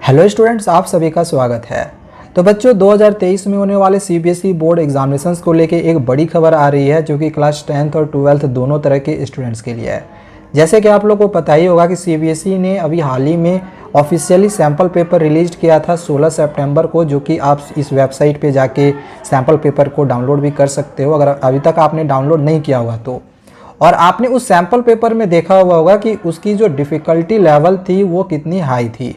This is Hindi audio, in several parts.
हेलो स्टूडेंट्स, आप सभी का स्वागत है। तो बच्चों 2023 में होने वाले सीबीएसई बोर्ड एग्जामिनेशंस को लेके एक बड़ी खबर आ रही है जो कि क्लास 10th और 12th दोनों तरह के स्टूडेंट्स के लिए है। जैसे कि आप लोग को पता ही होगा कि सीबीएसई ने अभी हाल ही में ऑफिशियली सैम्पल पेपर रिलीज किया था 16 सितंबर को, जो कि आप इस वेबसाइट पे जाके सैम्पल पेपर को डाउनलोड भी कर सकते हो अगर अभी तक आपने डाउनलोड नहीं किया हुआ तो। और आपने उस सैम्पल पेपर में देखा हुआ होगा कि उसकी जो डिफ़िकल्टी लेवल थी वो कितनी हाई थी।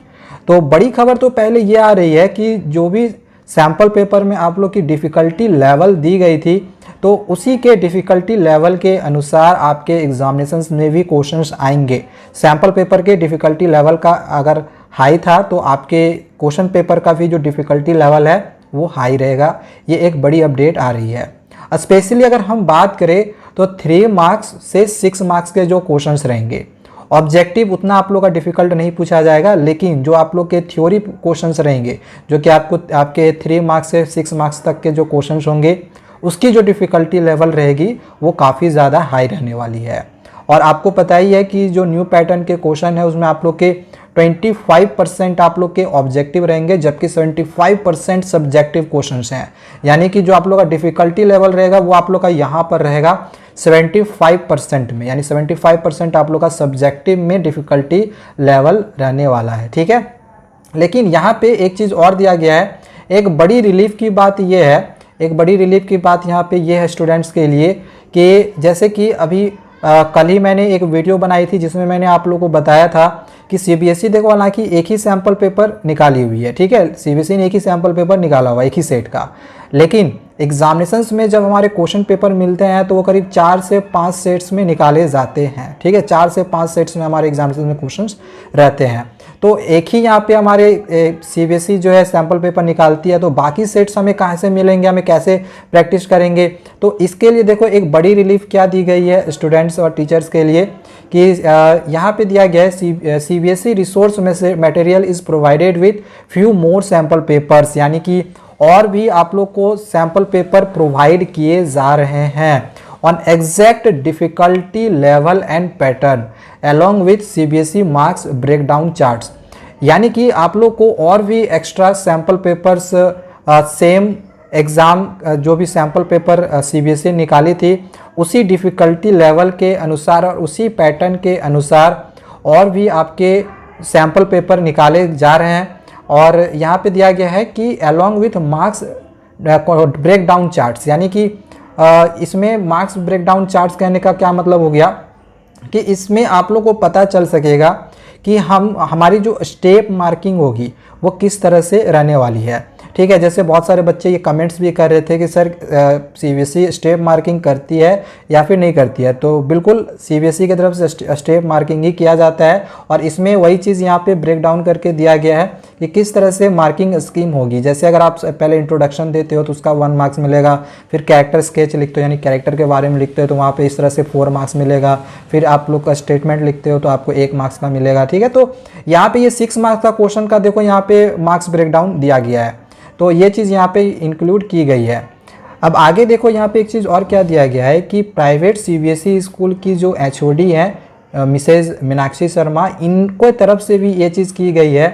तो बड़ी खबर तो पहले ये आ रही है कि जो भी सैम्पल पेपर में आप लोग की डिफ़िकल्टी लेवल दी गई थी तो उसी के डिफ़िकल्टी लेवल के अनुसार आपके एग्जामिनेशंस में भी क्वेश्चंस आएंगे। सैम्पल पेपर के डिफ़िकल्टी लेवल का अगर हाई था तो आपके क्वेश्चन पेपर का भी जो डिफ़िकल्टी लेवल है वो हाई रहेगा। ये एक बड़ी अपडेट आ रही है। स्पेशली अगर हम बात करें तो 3 मार्क्स से 6 मार्क्स के जो क्वेश्चंस रहेंगे, ऑब्जेक्टिव उतना आप लोग का डिफ़िकल्ट नहीं पूछा जाएगा, लेकिन जो आप लोग के थ्योरी क्वेश्चंस रहेंगे जो कि आपके 3 मार्क्स से 6 मार्क्स तक के जो क्वेश्चंस होंगे उसकी जो डिफ़िकल्टी लेवल रहेगी वो काफ़ी ज़्यादा हाई रहने वाली है। और आपको पता ही है कि जो न्यू पैटर्न के क्वेश्चन है उसमें आप लोग के 25% आप लोग के ऑब्जेक्टिव रहेंगे, जबकि 75% सब्जेक्टिव क्वेश्चंस हैं। यानी कि जो आप लोग का डिफ़िकल्टी लेवल रहेगा वो आप लोग का यहाँ पर रहेगा 75% में, यानी 75% आप लोग का सब्जेक्टिव में डिफ़िकल्टी लेवल रहने वाला है। ठीक है, लेकिन यहाँ पे एक चीज़ और दिया गया है। एक बड़ी रिलीफ की बात ये है, एक बड़ी रिलीफ की बात यहाँ पे ये है स्टूडेंट्स के लिए कि जैसे कि अभी कल ही मैंने एक वीडियो बनाई थी जिसमें मैंने आप लोगों को बताया था कि सीबीएसई देखो हालांकि एक ही सैम्पल पेपर निकाली हुई है। ठीक है, सीबीएसई ने एक ही सैम्पल पेपर निकाला हुआ एक ही सेट का, लेकिन एग्जामिनेशंस में जब हमारे क्वेश्चन पेपर मिलते हैं तो वो करीब 4 से 5 सेट्स में निकाले जाते हैं। ठीक है, 4 से 5 सेट्स में हमारे एग्जामिनेशन में क्वेश्चंस रहते हैं। तो एक ही यहाँ पे हमारे सीबीएसई जो है सैम्पल पेपर निकालती है, तो बाकी सेट्स हमें कहाँ से मिलेंगे, हमें कैसे प्रैक्टिस करेंगे। तो इसके लिए देखो एक बड़ी रिलीफ क्या दी गई है स्टूडेंट्स और टीचर्स के लिए कि यहाँ पे दिया गया है सीबीएसई रिसोर्स में से material is provided with few more sample papers, यानी कि और भी आप लोग को सैम्पल पेपर प्रोवाइड किए जा रहे हैं on exact difficulty level and pattern along with CBSE marks breakdown charts. यानी कि आप लोग को और भी extra sample papers same exam जो भी सैम्पल पेपर सीबीएसई निकाली थी उसी डिफ़िकल्टी लेवल के अनुसार और उसी पैटर्न के अनुसार और भी आपके सैम्पल पेपर निकाले जा रहे हैं। और यहाँ पे दिया गया है कि along with marks breakdown charts, यानी कि इसमें मार्क्स ब्रेकडाउन चार्ट्स कहने का क्या मतलब हो गया कि इसमें आप लोग को पता चल सकेगा कि हमारी जो स्टेप मार्किंग होगी वो किस तरह से रहने वाली है। ठीक है, जैसे बहुत सारे बच्चे ये कमेंट्स भी कर रहे थे कि सर सीबीएसई स्टेप मार्किंग करती है या फिर नहीं करती है। तो बिल्कुल सीबीएसई की तरफ से स्टेप मार्किंग ही किया जाता है और इसमें वही चीज़ यहाँ पे ब्रेक डाउन करके दिया गया है कि किस तरह से मार्किंग स्कीम होगी। जैसे अगर आप पहले इंट्रोडक्शन देते हो तो उसका 1 मार्क्स मिलेगा, फिर कैरेक्टर स्केच लिखते हो यानी कैरेक्टर के बारे में लिखते हो तो वहाँ पर इस तरह से 4 मार्क्स मिलेगा, फिर आप लोग का स्टेटमेंट लिखते हो तो आपको 1 मार्क्स का मिलेगा। ठीक है, तो यहाँ पे ये 6 मार्क्स का क्वेश्चन का देखो यहाँ पे मार्क्स ब्रेक डाउन दिया गया है, तो ये चीज़ यहाँ पे इंक्लूड की गई है। अब आगे देखो यहाँ पे एक चीज़ और क्या दिया गया है कि प्राइवेट सीबीएसई स्कूल की जो एचओडी है मिसेज मीनाक्षी शर्मा, इनको तरफ से भी ये चीज़ की गई है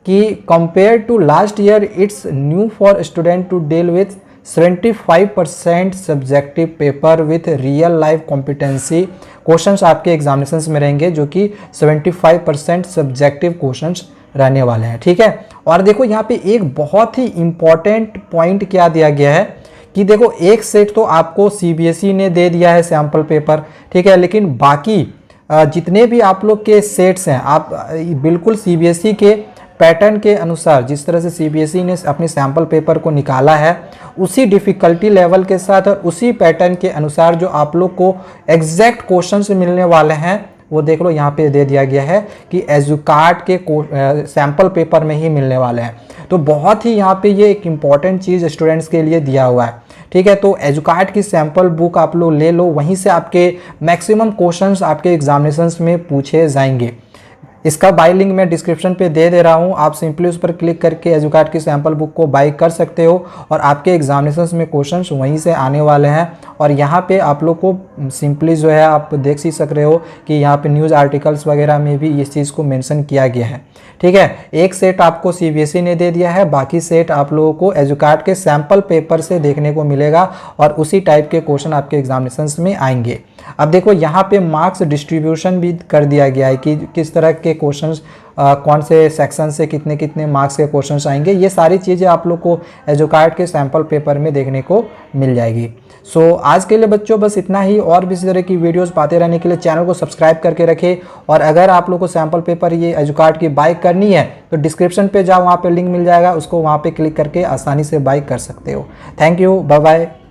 कि compare to last year it's new for student to deal with 75% subjective paper with real life competency questions आपके एग्जामिनेशंस में रहेंगे, जो कि 75% सब्जेक्टिव क्वेश्चंस रहने वाले हैं। ठीक है, और देखो यहाँ पे एक बहुत ही इम्पॉर्टेंट पॉइंट क्या दिया गया है कि देखो एक सेट तो आपको सीबीएसई ने दे दिया है सैम्पल पेपर, ठीक है, लेकिन बाकी जितने भी आप लोग के सेट्स हैं आप बिल्कुल सीबीएसई के पैटर्न के अनुसार जिस तरह से सीबीएसई ने अपने सैम्पल पेपर को निकाला है उसी डिफ़िकल्टी लेवल के साथ और उसी पैटर्न के अनुसार जो आप लोग को एग्जैक्ट क्वेश्चंस मिलने वाले हैं वो देख लो यहाँ पे दे दिया गया है कि एजुकार्ट के सैम्पल पेपर में ही मिलने वाले हैं। तो बहुत ही यहाँ पे ये एक इम्पॉर्टेंट चीज़ स्टूडेंट्स के लिए दिया हुआ है। ठीक है, तो एजुकार्ट की सैम्पल बुक आप लोग ले लो, वहीं से आपके मैक्सिमम क्वेश्चंस आपके एग्जामिनेशंस में पूछे जाएंगे। इसका बाय लिंक मैं डिस्क्रिप्शन पे दे रहा हूँ, आप सिंपली उस पर क्लिक करके एजुकार्ट की सैम्पल बुक को बाय कर सकते हो और आपके एग्जामिनेशंस में क्वेश्चंस वहीं से आने वाले हैं और यहाँ पे आप लोग को सिंपली जो है आप देख ही सक रहे हो कि यहाँ पे न्यूज़ आर्टिकल्स वगैरह में भी इस चीज़ को मेंशन किया गया है। ठीक है, एक सेट आपको सीबीएसई ने दे दिया है, बाकी सेट आप लोगों को एजुकार्ट के सैंपल पेपर से देखने को मिलेगा और उसी टाइप के क्वेश्चन आपके एग्जामिनेशंस में आएंगे। अब देखो यहाँ पे मार्क्स डिस्ट्रीब्यूशन भी कर दिया गया है कि किस तरह के क्वेश्चंस कौन से सेक्शन से कितने कितने मार्क्स के क्वेश्चंस आएंगे। ये सारी चीज़ें आप लोग को एजुकार्ट के सैंपल पेपर में देखने को मिल जाएगी। सो आज के लिए बच्चों बस इतना ही, और भी इस तरह की वीडियोस पाते रहने के लिए चैनल को सब्सक्राइब करके रखें। और अगर आप लोग को सैंपल पेपर ये एजुकार्ट की बाय करनी है तो डिस्क्रिप्शन पे जाओ, वहाँ पे लिंक मिल जाएगा, उसको वहाँ पे क्लिक करके आसानी से बाय कर सकते हो। Thank you, bye bye.